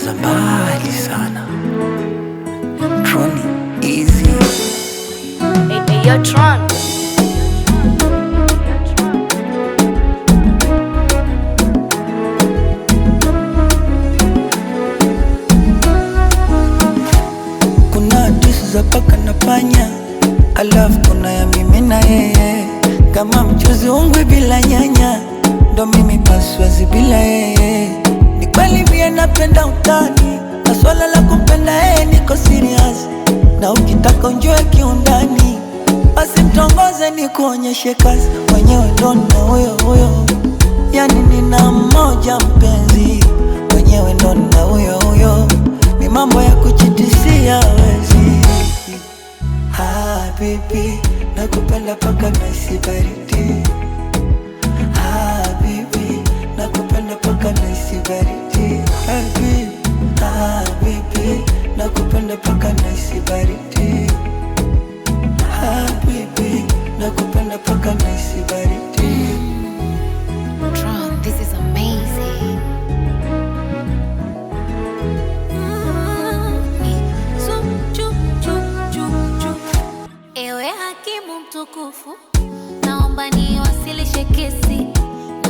za mbali sana. Tron easy. Hey, yo, Tron. Kuna hadithi za paka na panya, alafu kuna ya mimi na yeye. Kama mchuzi ungwe bila nyanya, ndo mimi paswazi bila yeye. Ni kweli mie napenda utani, na swala la kumpenda yeye niko serious. Na ukitaka unjue kiundani, basi mtongoze ni kuonyeshe kazi. Mwenyewe ndo na huyo, yani nina mmoja mpenzi. Mwenyewe ndo na huyo, ni mambo ya kuchitisia wezi. Baby, nakupenda paka naisi baridi. Baby, nakupenda paka naisi baridi. Baby, nakupenda paka naisi baridi. Baby, nakupenda paka naisi baridi. Tron, this is amazing. Ewe hakimu mtukufu, naomba niwasilishe kesi.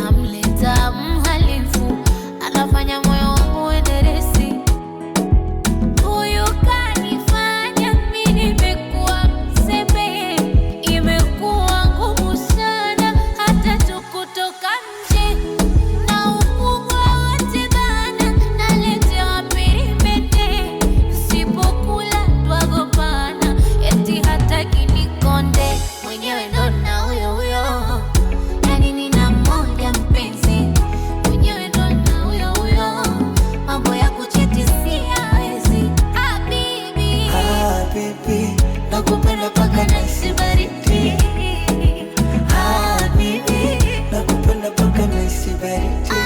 Namleta mhalifu, anafanya moyo wangu uenderesi. Huyu kanifanya mimi nimekuwa mzembe. Imekuwa ngumu sana hata tu kutoka nje. Na ukubwa wote bana, naletewa peripete. Sipokula twagombana, eti hataki nikonde. Mwenyewe ndo na huyo, yani nina mmoja mpenzi. Mwenyewe ndo na huyo, mambo ya kuchitisia hawezi. Habibi, Baby, nakupenda paka naisi baridi. Baby, nakupenda paka naisi baridi.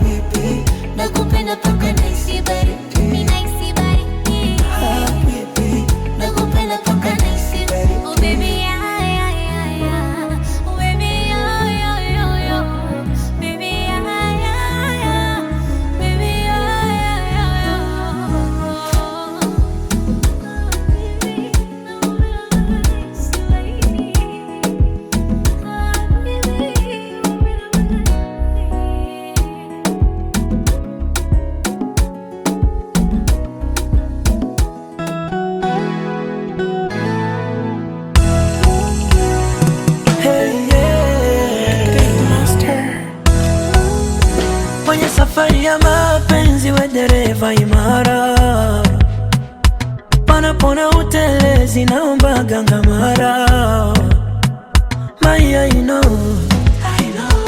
Baby, nakupenda paka naisi baridi. mimi nahisi baridi. Baby, nakupenda paka naisi baridi. Oh baby, yeah, yeah, yeah, yeah. Oh baby, yeah, yeah, yeah, yeah. Baby, yeah, yeah, yeah. Baby, yeah, yeah, yeah, Hey, yeah. Kwenye safari ya mapenzi we dereva imara, panapona utelezi naomba gangamara. Maya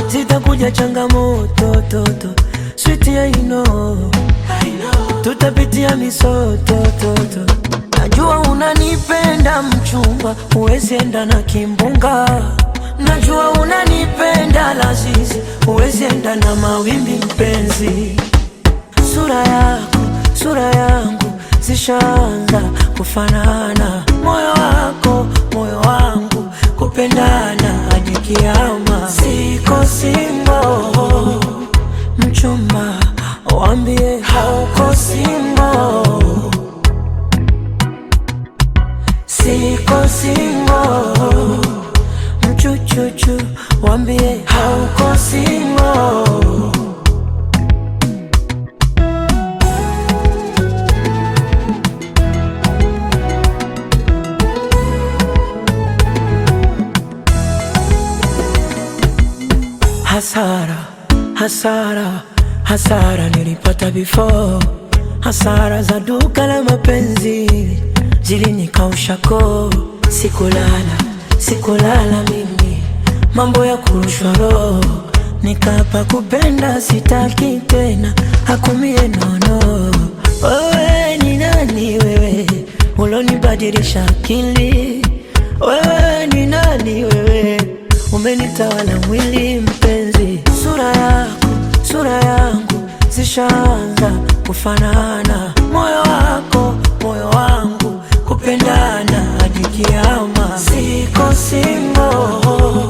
zitakuja changamoto toto, sweet I know, tutapitia misoto toto. Najua unanipenda mchumba, huwezi enda na kimbunga. Najua unanipenda lazizi, huwezi enda na mawimbi mpenzi. Sura yangu zishaanza kufanana. Moyo wako, moyo wangu, kupendana hadi kiama. Siko single, mchumba, waambie hauko single. Siko single, mchuchuchu, waambie hauko single. Hasara nilipata before. Hasara za duka la mapenzi zilinikausha koo. Sikulala mimi, mambo ya kurushwa roho. Nikapa kupenda sitaki tena, hakumie nono. Wewe ni nani wewe, ulonibadilisha akili? Wewe ni nani wewe, umenitawala mwili mpenzi. Sura yangu zishaanza kufanana. Moyo wako, moyo wangu, kupendana hadi kiama. Siko single,